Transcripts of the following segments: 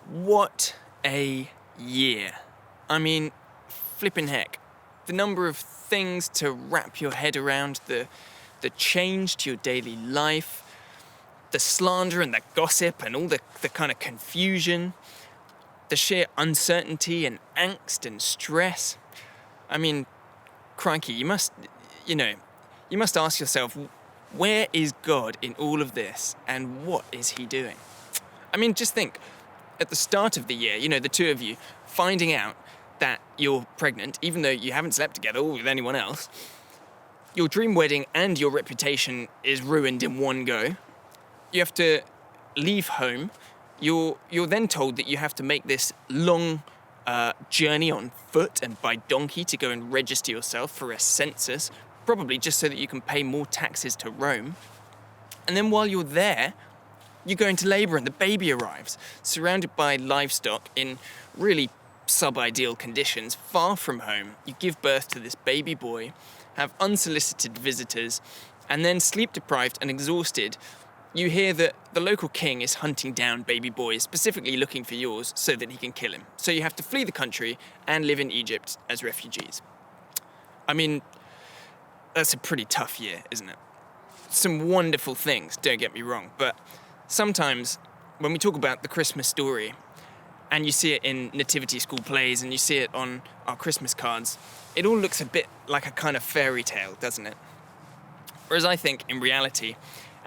What a year. I mean, flipping heck. The number of things to wrap your head around, the change to your daily life, the slander and the gossip and all the kind of confusion, the sheer uncertainty and angst and stress. I mean, crikey, you must ask yourself, where is God in all of this and what is he doing? I mean, just think, at the start of the year, the two of you finding out that you're pregnant, even though you haven't slept together or with anyone else, your dream wedding and your reputation is ruined in one go. You have to leave home. You're then told that you have to make this long journey on foot and by donkey to go and register yourself for a census, probably just so that you can pay more taxes to Rome. And then while you're there, you go into labour and the baby arrives, surrounded by livestock in really sub-ideal conditions, far from home. You give birth to this baby boy, have unsolicited visitors, and then sleep-deprived and exhausted, you hear that the local king is hunting down baby boys, specifically looking for yours, so that he can kill him. So you have to flee the country and live in Egypt as refugees. I mean, that's a pretty tough year, isn't it? Some wonderful things, don't get me wrong, but sometimes when we talk about the Christmas story, and you see it in nativity school plays and you see it on our Christmas cards, it all looks a bit like a kind of fairy tale, doesn't it? Whereas I think in reality,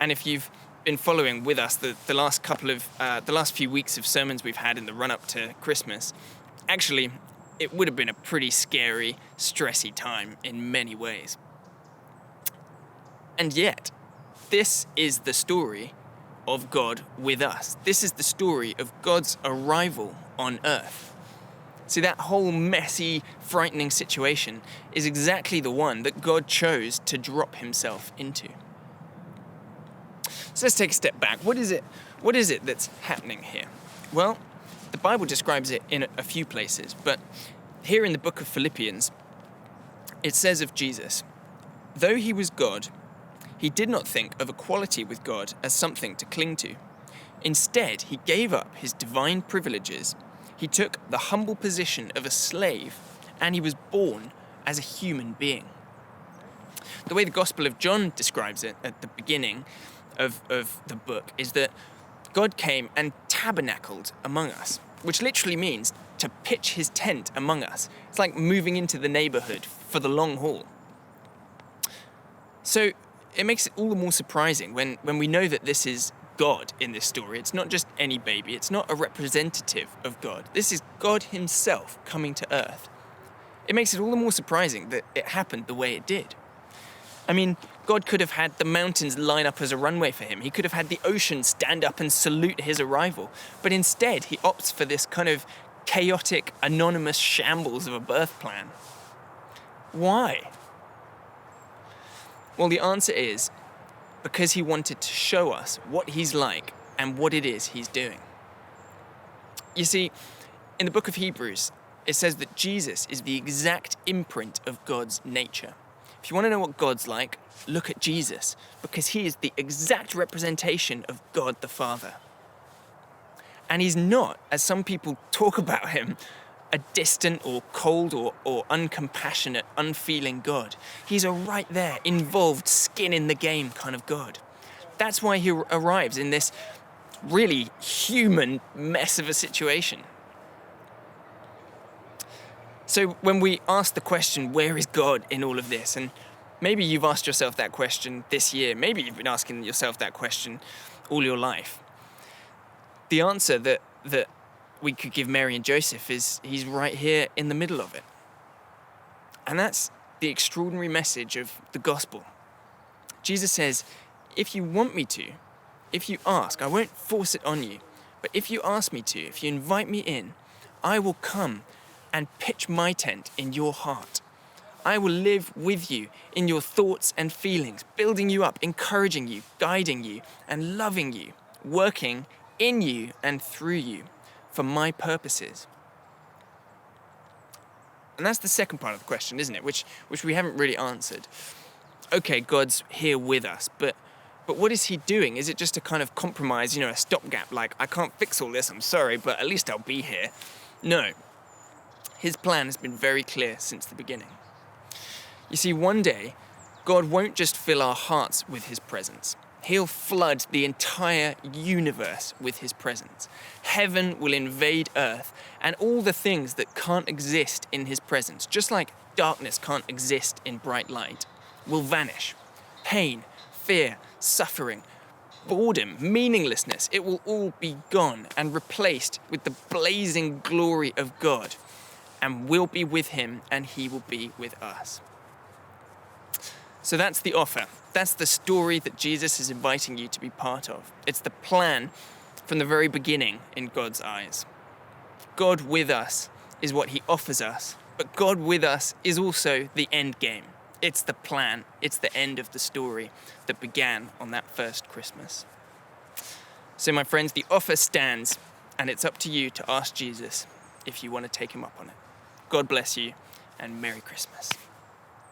and if you've been following with us the last few weeks of sermons we've had in the run-up to Christmas, actually, it would have been a pretty scary, stressy time in many ways. And yet, this is the story of God with us. This is the story of God's arrival on earth. See, that whole messy, frightening situation is exactly the one that God chose to drop himself into. So let's take a step back. What is it that's happening here? Well, the Bible describes it in a few places, but here in the book of Philippians, it says of Jesus, though he was God, he did not think of equality with God as something to cling to. Instead, he gave up his divine privileges. He took the humble position of a slave, and he was born as a human being. The way the Gospel of John describes it at the beginning of the book is that God came and tabernacled among us, which literally means to pitch his tent among us. It's like moving into the neighborhood for the long haul. So it makes it all the more surprising when we know that this is God in this story. It's not just any baby. It's not a representative of God. This is God himself coming to earth. It makes it all the more surprising that it happened the way it did. I mean, God could have had the mountains line up as a runway for him. He could have had the ocean stand up and salute his arrival. But instead, he opts for this kind of chaotic, anonymous shambles of a birth plan. Why? Well, the answer is because he wanted to show us what he's like and what it is he's doing. You see, in the book of Hebrews, it says that Jesus is the exact imprint of God's nature. If you want to know what God's like, look at Jesus, because he is the exact representation of God the Father. And he's not, as some people talk about him, a distant or cold or uncompassionate, unfeeling God. He's a right there, involved, skin in the game kind of God. That's why he arrives in this really human mess of a situation. So when we ask the question, where is God in all of this? And maybe you've asked yourself that question this year. Maybe you've been asking yourself that question all your life. The answer that we could give Mary and Joseph is he's right here in the middle of it. And that's the extraordinary message of the gospel. Jesus says, if you want me to, if you ask, I won't force it on you, but if you ask me to, if you invite me in, I will come and pitch my tent in your heart. I will live with you in your thoughts and feelings, building you up, encouraging you, guiding you, and loving you, working in you and through you for my purposes. And that's the second part of the question, isn't it? Which we haven't really answered. Okay, God's here with us, but But what is he doing? Is it just a kind of compromise, a stopgap, like, I can't fix all this, I'm sorry, but at least I'll be here? No. His plan has been very clear since the beginning. You see, one day, God won't just fill our hearts with his presence. He'll flood the entire universe with his presence. Heaven will invade earth, and all the things that can't exist in his presence, just like darkness can't exist in bright light, will vanish. Pain, fear, suffering, boredom, meaninglessness, it will all be gone and replaced with the blazing glory of God. And we'll be with him, and he will be with us. So that's the offer. That's the story that Jesus is inviting you to be part of. It's the plan from the very beginning in God's eyes. God with us is what he offers us, but God with us is also the end game. It's the plan. It's the end of the story that began on that first Christmas. So my friends, the offer stands, and it's up to you to ask Jesus if you want to take him up on it. God bless you, and Merry Christmas.